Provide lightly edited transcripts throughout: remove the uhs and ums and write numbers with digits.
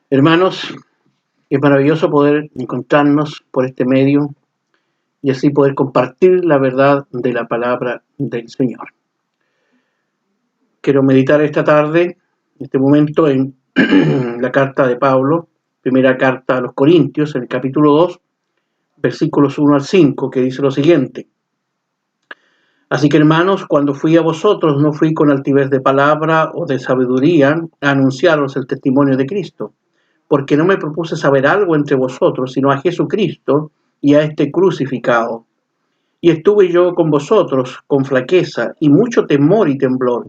Hermanos, es maravilloso poder encontrarnos por este medio y así poder compartir la verdad de la palabra del Señor. Quiero meditar esta tarde, en este momento, en la carta de Pablo, primera carta a los Corintios, en el capítulo 2, versículos 1 al 5, que dice lo siguiente. Así que, hermanos, cuando fui a vosotros, no fui con altivez de palabra o de sabiduría a anunciaros el testimonio de Cristo, porque no me propuse saber algo entre vosotros, sino a Jesucristo y a este crucificado. Y estuve yo con vosotros con flaqueza y mucho temor y temblor.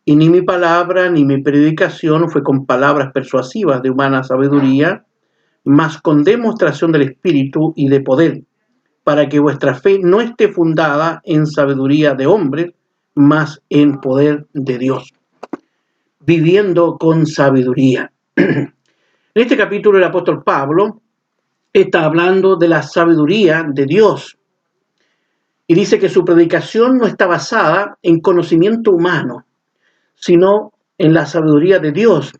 Y ni mi palabra ni mi predicación fue con palabras persuasivas de humana sabiduría, mas con demostración del Espíritu y de poder, para que vuestra fe no esté fundada en sabiduría de hombres, mas en poder de Dios. Viviendo con sabiduría. En este capítulo el apóstol Pablo está hablando de la sabiduría de Dios y dice que su predicación no está basada en conocimiento humano, sino en la sabiduría de Dios,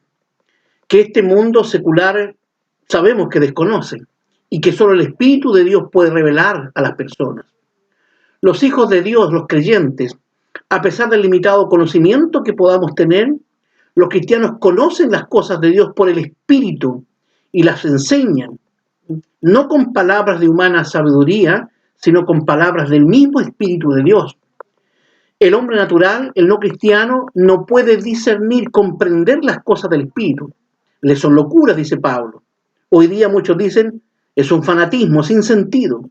que este mundo secular sabemos que desconoce y que solo el Espíritu de Dios puede revelar a las personas. Los hijos de Dios, los creyentes, a pesar del limitado conocimiento que podamos tener, los cristianos conocen las cosas de Dios por el Espíritu y las enseñan, no con palabras de humana sabiduría, sino con palabras del mismo Espíritu de Dios. El hombre natural, el no cristiano, no puede discernir, comprender las cosas del Espíritu. Le son locuras, dice Pablo. Hoy día muchos dicen, es un fanatismo sin sentido.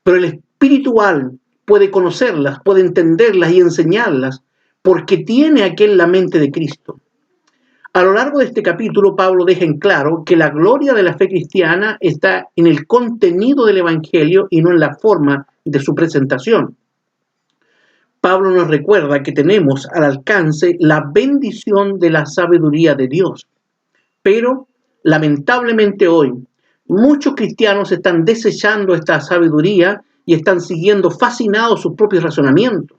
Pero el espiritual puede conocerlas, puede entenderlas y enseñarlas, porque tiene aquel la mente de Cristo. A lo largo de este capítulo, Pablo deja en claro que la gloria de la fe cristiana está en el contenido del Evangelio y no en la forma de su presentación. Pablo nos recuerda que tenemos al alcance la bendición de la sabiduría de Dios. Pero, lamentablemente hoy, muchos cristianos están desechando esta sabiduría y están siguiendo fascinados sus propios razonamientos.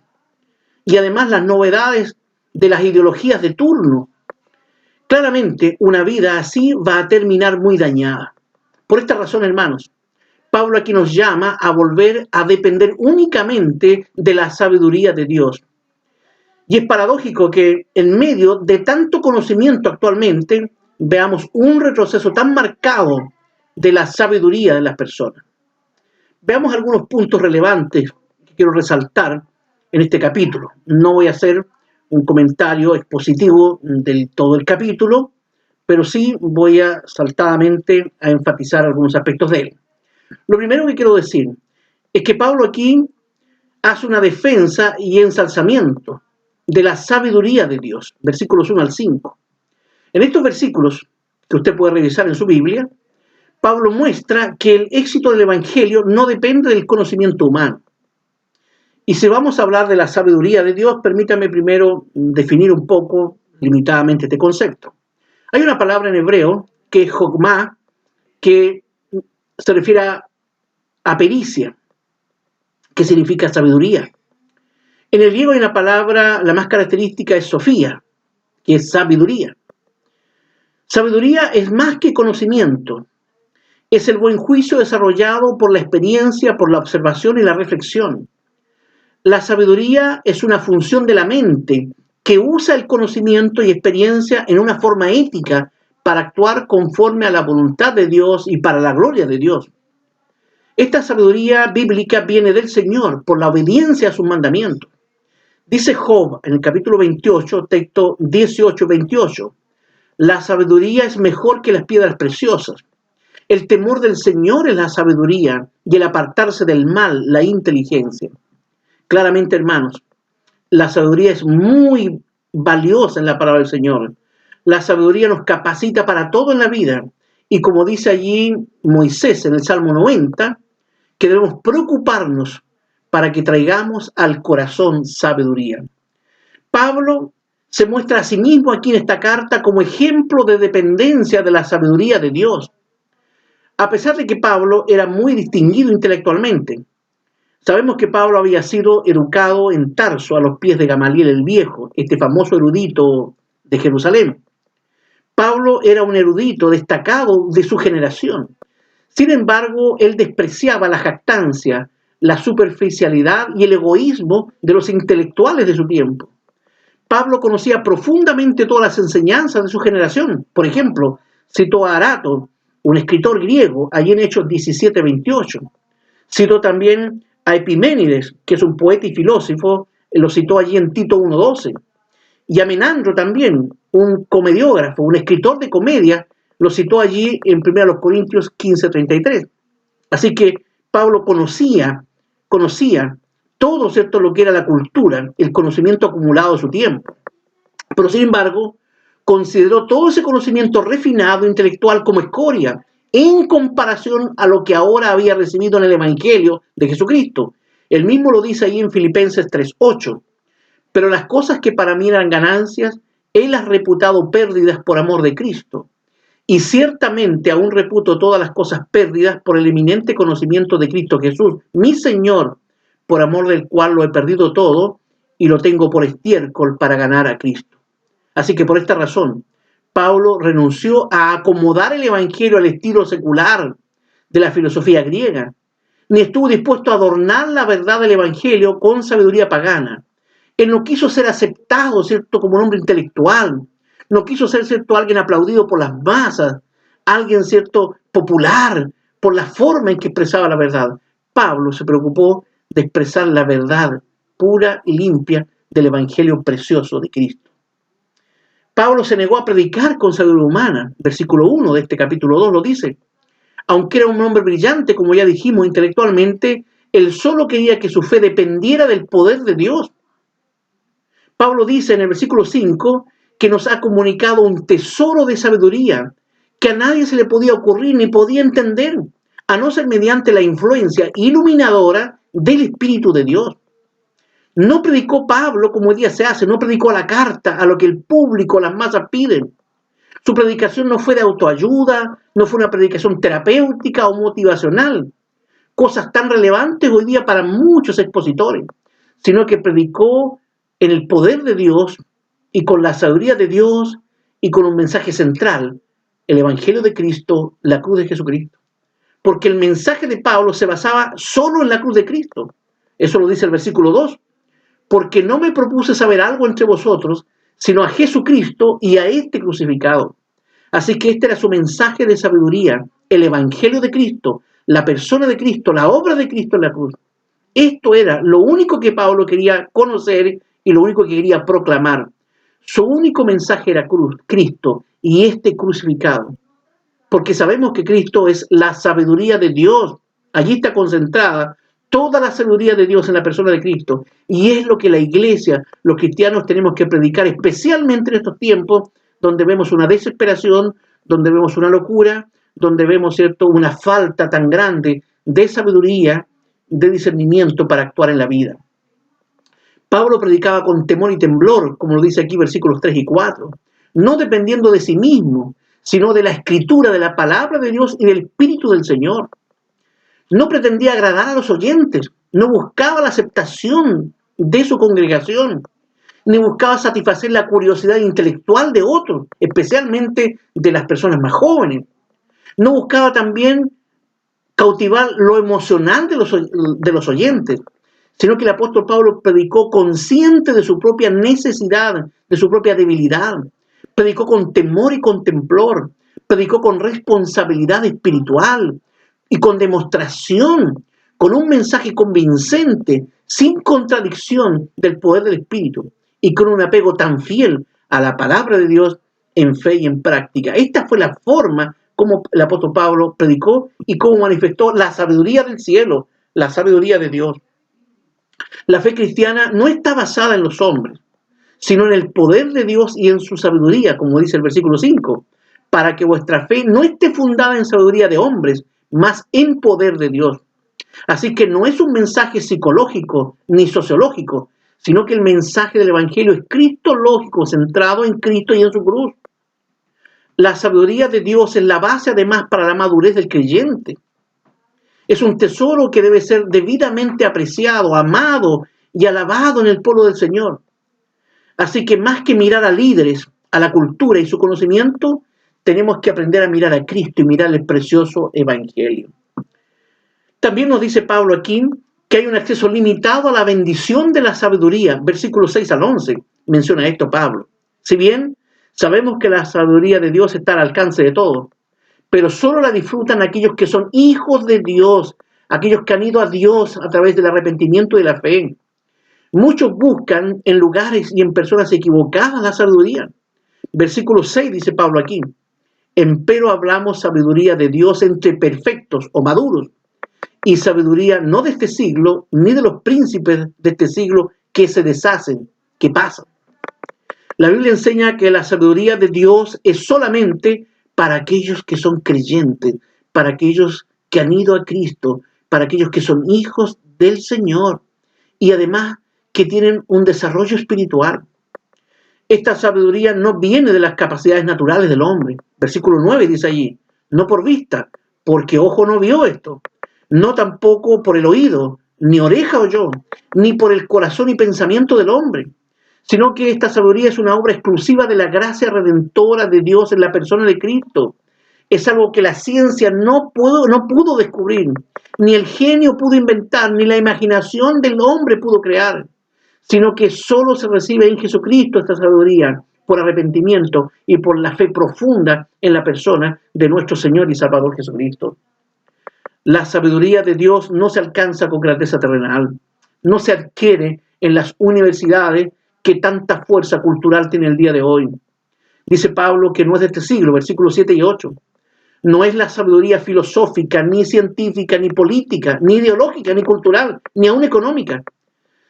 Y además las novedades de las ideologías de turno. Claramente, una vida así va a terminar muy dañada. Por esta razón, hermanos, Pablo aquí nos llama a volver a depender únicamente de la sabiduría de Dios. Y es paradójico que en medio de tanto conocimiento actualmente veamos un retroceso tan marcado de la sabiduría de las personas. Veamos algunos puntos relevantes que quiero resaltar en este capítulo. No voy a hacer un comentario expositivo de todo el capítulo, pero sí voy a saltadamente a enfatizar algunos aspectos de él. Lo primero que quiero decir es que Pablo aquí hace una defensa y ensalzamiento de la sabiduría de Dios, versículos 1 al 5. En estos versículos, que usted puede revisar en su Biblia, Pablo muestra que el éxito del Evangelio no depende del conocimiento humano. Y si vamos a hablar de la sabiduría de Dios, permítame primero definir un poco limitadamente este concepto. Hay una palabra en hebreo que es jogma, que se refiere a pericia, que significa sabiduría. En el griego hay una palabra, la más característica es sofía, que es sabiduría. Sabiduría es más que conocimiento, es el buen juicio desarrollado por la experiencia, por la observación y la reflexión. La sabiduría es una función de la mente que usa el conocimiento y experiencia en una forma ética para actuar conforme a la voluntad de Dios y para la gloria de Dios. Esta sabiduría bíblica viene del Señor por la obediencia a sus mandamientos. Dice Job en el capítulo 28, texto 18-28, la sabiduría es mejor que las piedras preciosas. El temor del Señor es la sabiduría y el apartarse del mal, la inteligencia. Claramente, hermanos, la sabiduría es muy valiosa en la palabra del Señor. La sabiduría nos capacita para todo en la vida. Y como dice allí Moisés en el Salmo 90, que debemos preocuparnos para que traigamos al corazón sabiduría. Pablo se muestra a sí mismo aquí en esta carta como ejemplo de dependencia de la sabiduría de Dios. A pesar de que Pablo era muy distinguido intelectualmente, sabemos que Pablo había sido educado en Tarso a los pies de Gamaliel el Viejo, este famoso erudito de Jerusalén. Pablo era un erudito destacado de su generación. Sin embargo, él despreciaba la jactancia, la superficialidad y el egoísmo de los intelectuales de su tiempo. Pablo conocía profundamente todas las enseñanzas de su generación. Por ejemplo, citó a Arato, un escritor griego, allí en Hechos 17:28. Citó también a Epiménides, que es un poeta y filósofo, lo citó allí en Tito 1:12. Y a Menandro también, un comediógrafo, un escritor de comedia, lo citó allí en 1 Corintios 15:33. Así que Pablo conocía todo, ¿cierto?, lo que era la cultura, el conocimiento acumulado de su tiempo. Pero sin embargo, consideró todo ese conocimiento refinado, intelectual, como escoria, en comparación a lo que ahora había recibido en el Evangelio de Jesucristo. Él mismo lo dice ahí en Filipenses 3:8. Pero las cosas que para mí eran ganancias, él las reputado pérdidas por amor de Cristo. Y ciertamente aún reputo todas las cosas pérdidas por el eminente conocimiento de Cristo Jesús, mi Señor, por amor del cual lo he perdido todo y lo tengo por estiércol para ganar a Cristo. Así que por esta razón, Pablo renunció a acomodar el Evangelio al estilo secular de la filosofía griega, ni estuvo dispuesto a adornar la verdad del Evangelio con sabiduría pagana. Él no quiso ser aceptado, ¿cierto?, como un hombre intelectual. No quiso ser, ¿cierto?, alguien aplaudido por las masas, alguien, ¿cierto?, popular, por la forma en que expresaba la verdad. Pablo se preocupó de expresar la verdad pura y limpia del Evangelio precioso de Cristo. Pablo se negó a predicar con sabiduría humana. Versículo 1 de este capítulo 2 lo dice. Aunque era un hombre brillante, como ya dijimos, intelectualmente, él solo quería que su fe dependiera del poder de Dios. Pablo dice en el versículo 5 que nos ha comunicado un tesoro de sabiduría que a nadie se le podía ocurrir ni podía entender, a no ser mediante la influencia iluminadora del Espíritu de Dios. No predicó Pablo como hoy día se hace, no predicó a la carta, a lo que el público, las masas piden. Su predicación no fue de autoayuda, no fue una predicación terapéutica o motivacional, cosas tan relevantes hoy día para muchos expositores, sino que predicó en el poder de Dios y con la sabiduría de Dios y con un mensaje central, el Evangelio de Cristo, la cruz de Jesucristo. Porque el mensaje de Pablo se basaba solo en la cruz de Cristo. Eso lo dice el versículo 2. Porque no me propuse saber algo entre vosotros, sino a Jesucristo y a este crucificado. Así que este era su mensaje de sabiduría, el Evangelio de Cristo, la persona de Cristo, la obra de Cristo en la cruz. Esto era lo único que Pablo quería conocer y lo único que quería proclamar. Su único mensaje era Cristo y este crucificado. Porque sabemos que Cristo es la sabiduría de Dios. Allí está concentrada toda la sabiduría de Dios en la persona de Cristo. Y es lo que la iglesia, los cristianos, tenemos que predicar, especialmente en estos tiempos donde vemos una desesperación, donde vemos una locura, donde vemos, ¿cierto?, una falta tan grande de sabiduría, de discernimiento para actuar en la vida. Pablo predicaba con temor y temblor, como lo dice aquí versículos 3 y 4, no dependiendo de sí mismo, sino de la escritura, de la palabra de Dios y del Espíritu del Señor. No pretendía agradar a los oyentes, no buscaba la aceptación de su congregación, ni buscaba satisfacer la curiosidad intelectual de otros, especialmente de las personas más jóvenes. No buscaba también cautivar lo emocional de los oyentes, sino que el apóstol Pablo predicó consciente de su propia necesidad, de su propia debilidad. Predicó con temor y con temblor, predicó con responsabilidad espiritual y con demostración, con un mensaje convincente, sin contradicción del poder del Espíritu y con un apego tan fiel a la palabra de Dios en fe y en práctica. Esta fue la forma como el apóstol Pablo predicó y cómo manifestó la sabiduría del cielo, la sabiduría de Dios. La fe cristiana no está basada en los hombres, sino en el poder de Dios y en su sabiduría, como dice el versículo 5, para que vuestra fe no esté fundada en sabiduría de hombres, más en poder de Dios. Así que no es un mensaje psicológico ni sociológico, sino que el mensaje del Evangelio es cristológico, centrado en Cristo y en su cruz. La sabiduría de Dios es la base además para la madurez del creyente. Es un tesoro que debe ser debidamente apreciado, amado y alabado en el pueblo del Señor. Así que más que mirar a líderes, a la cultura y su conocimiento, tenemos que aprender a mirar a Cristo y mirar el precioso Evangelio. También nos dice Pablo aquí que hay un acceso limitado a la bendición de la sabiduría. Versículos 6 al 11 menciona esto Pablo. Si bien sabemos que la sabiduría de Dios está al alcance de todos, pero solo la disfrutan aquellos que son hijos de Dios, aquellos que han ido a Dios a través del arrepentimiento y de la fe. Muchos buscan en lugares y en personas equivocadas la sabiduría. Versículo 6 dice Pablo aquí: empero hablamos sabiduría de Dios entre perfectos o maduros, y sabiduría no de este siglo, ni de los príncipes de este siglo que se deshacen, que pasan. La Biblia enseña que la sabiduría de Dios es solamente para aquellos que son creyentes, para aquellos que han ido a Cristo, para aquellos que son hijos del Señor y además que tienen un desarrollo espiritual. Esta sabiduría no viene de las capacidades naturales del hombre. Versículo 9 dice allí: no por vista, porque ojo no vio esto, no tampoco por el oído, ni oreja oyó, ni por el corazón y pensamiento del hombre, sino que esta sabiduría es una obra exclusiva de la gracia redentora de Dios en la persona de Cristo. Es algo que la ciencia no pudo descubrir, ni el genio pudo inventar, ni la imaginación del hombre pudo crear, sino que solo se recibe en Jesucristo esta sabiduría por arrepentimiento y por la fe profunda en la persona de nuestro Señor y Salvador Jesucristo. La sabiduría de Dios no se alcanza con grandeza terrenal, no se adquiere en las universidades que tanta fuerza cultural tiene el día de hoy. Dice Pablo que no es de este siglo, versículos 7 y 8. No es la sabiduría filosófica, ni científica, ni política, ni ideológica, ni cultural, ni aún económica,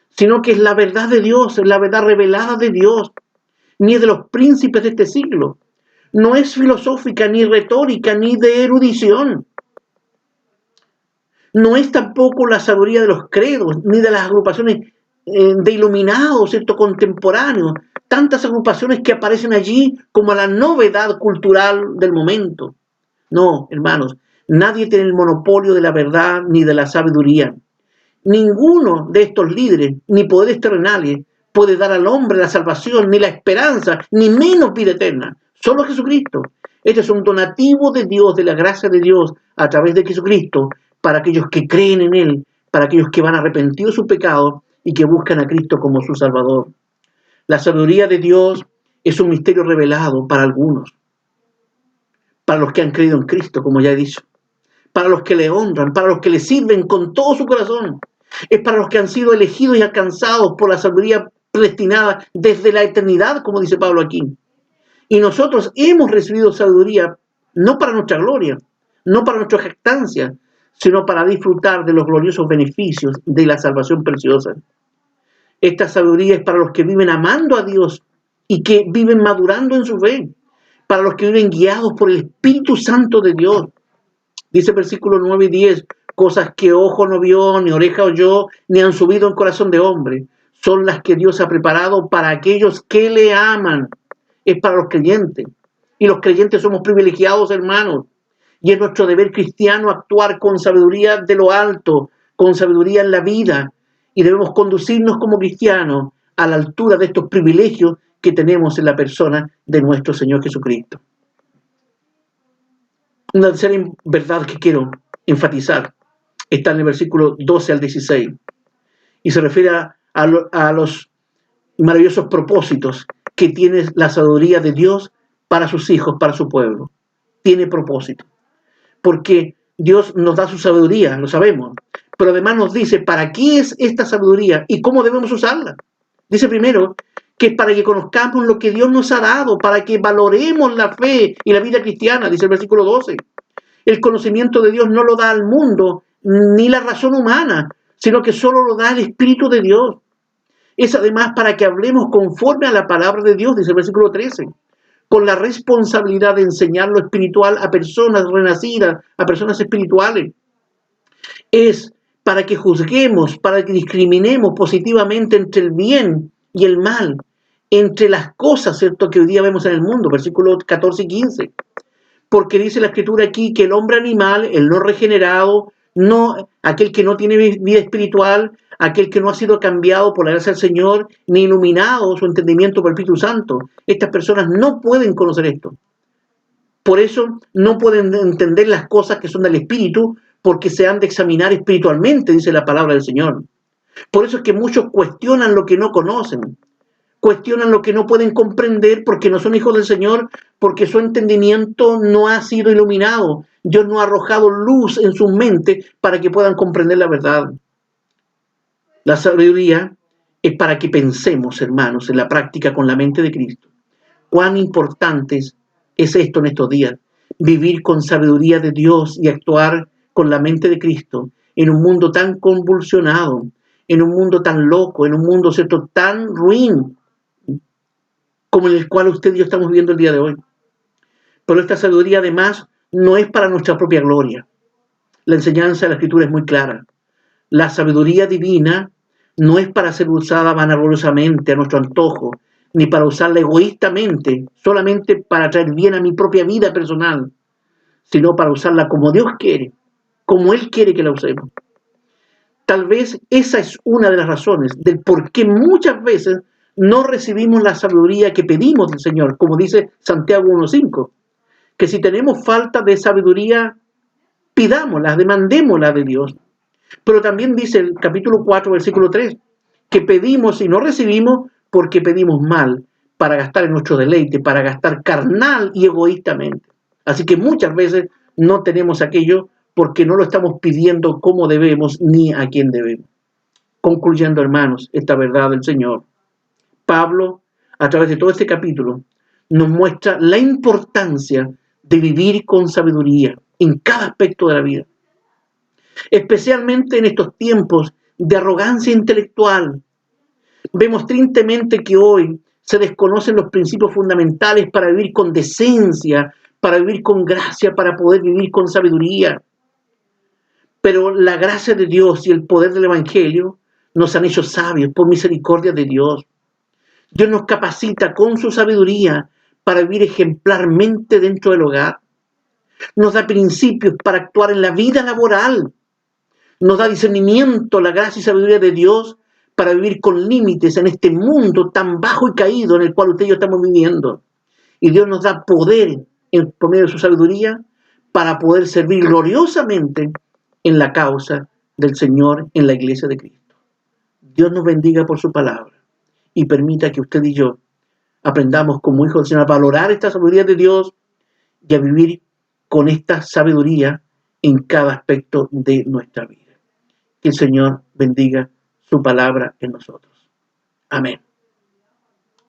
sino que es la verdad de Dios, es la verdad revelada de Dios, ni es de los príncipes de este siglo. No es filosófica, ni retórica, ni de erudición. No es tampoco la sabiduría de los credos, ni de las agrupaciones de iluminados, ¿cierto?, contemporáneos, tantas agrupaciones que aparecen allí como la novedad cultural del momento. No, hermanos, nadie tiene el monopolio de la verdad ni de la sabiduría. Ninguno de estos líderes, ni poderes terrenales, puede dar al hombre la salvación, ni la esperanza, ni menos vida eterna. Solo Jesucristo. Este es un donativo de Dios, de la gracia de Dios, a través de Jesucristo, para aquellos que creen en Él, para aquellos que van arrepentidos de sus pecados y que buscan a Cristo como su Salvador. La sabiduría de Dios es un misterio revelado para algunos, para los que han creído en Cristo, como ya he dicho, para los que le honran, para los que le sirven con todo su corazón. Es para los que han sido elegidos y alcanzados por la sabiduría predestinada desde la eternidad, como dice Pablo aquí. Y nosotros hemos recibido sabiduría no para nuestra gloria, no para nuestra jactancia, sino para disfrutar de los gloriosos beneficios de la salvación preciosa. Esta sabiduría es para los que viven amando a Dios y que viven madurando en su fe, para los que viven guiados por el Espíritu Santo de Dios. Dice versículos 9 y 10, cosas que ojo no vio, ni oreja oyó, ni han subido en corazón de hombre, son las que Dios ha preparado para aquellos que le aman. Es para los creyentes. Y los creyentes somos privilegiados, hermanos. Y es nuestro deber cristiano actuar con sabiduría de lo alto, con sabiduría en la vida. Y debemos conducirnos como cristianos a la altura de estos privilegios que tenemos en la persona de nuestro Señor Jesucristo. Una tercera verdad que quiero enfatizar está en el versículo 12 al 16 y se refiere a los maravillosos propósitos que tiene la sabiduría de Dios para sus hijos, para su pueblo. Tiene propósito, porque Dios nos da su sabiduría, lo sabemos, pero además nos dice para qué es esta sabiduría y cómo debemos usarla. Dice primero que es para que conozcamos lo que Dios nos ha dado, para que valoremos la fe y la vida cristiana, dice el versículo 12. El conocimiento de Dios no lo da al mundo ni la razón humana, sino que solo lo da el Espíritu de Dios. Es además para que hablemos conforme a la palabra de Dios, dice el versículo 13, con la responsabilidad de enseñar lo espiritual a personas renacidas, a personas espirituales. Es para que juzguemos, para que discriminemos positivamente entre el bien y el mal, entre las cosas, ¿cierto?, que hoy día vemos en el mundo, versículos 14 y 15. Porque dice la Escritura aquí que el hombre animal, el no regenerado, aquel que no tiene vida espiritual, aquel que no ha sido cambiado por la gracia del Señor, ni iluminado su entendimiento por el Espíritu Santo. Estas personas no pueden conocer esto. Por eso no pueden entender las cosas que son del Espíritu, porque se han de examinar espiritualmente, dice la palabra del Señor. Por eso es que muchos cuestionan lo que no conocen, cuestionan lo que no pueden comprender porque no son hijos del Señor, porque su entendimiento no ha sido iluminado. Dios no ha arrojado luz en su mente para que puedan comprender la verdad. La sabiduría es para que pensemos, hermanos, en la práctica con la mente de Cristo. Cuán importante es esto en estos días, vivir con sabiduría de Dios y actuar con la mente de Cristo en un mundo tan convulsionado, en un mundo tan loco, en un mundo, ¿cierto?, tan ruin como en el cual usted y yo estamos viviendo el día de hoy. Pero esta sabiduría además no es para nuestra propia gloria. La enseñanza de la Escritura es muy clara. La sabiduría divina no es para ser usada vanagloriosamente a nuestro antojo, ni para usarla egoístamente, solamente para traer bien a mi propia vida personal, sino para usarla como Dios quiere, como Él quiere que la usemos. Tal vez esa es una de las razones del por qué muchas veces no recibimos la sabiduría que pedimos del Señor, como dice Santiago 1:5, que si tenemos falta de sabiduría, pidámosla, demandémosla de Dios. Pero también dice el capítulo 4, versículo 3, que pedimos y no recibimos porque pedimos mal, para gastar en nuestro deleite, para gastar carnal y egoístamente. Así que muchas veces no tenemos aquello porque no lo estamos pidiendo como debemos ni a quién debemos. Concluyendo, hermanos, esta verdad del Señor, Pablo, a través de todo este capítulo, nos muestra la importancia de vivir con sabiduría en cada aspecto de la vida, especialmente en estos tiempos de arrogancia intelectual. Vemos tristemente que hoy se desconocen los principios fundamentales para vivir con decencia, para vivir con gracia, para poder vivir con sabiduría. Pero la gracia de Dios y el poder del Evangelio nos han hecho sabios por misericordia de Dios. Dios nos capacita con su sabiduría para vivir ejemplarmente dentro del hogar. Nos da principios para actuar en la vida laboral. Nos da discernimiento, la gracia y sabiduría de Dios para vivir con límites en este mundo tan bajo y caído en el cual usted y yo estamos viviendo. Y Dios nos da poder por medio de su sabiduría para poder servir gloriosamente en la causa del Señor en la iglesia de Cristo. Dios nos bendiga por su palabra y permita que usted y yo aprendamos como hijos del Señor a valorar esta sabiduría de Dios y a vivir con esta sabiduría en cada aspecto de nuestra vida. Que el Señor bendiga su palabra en nosotros. Amén.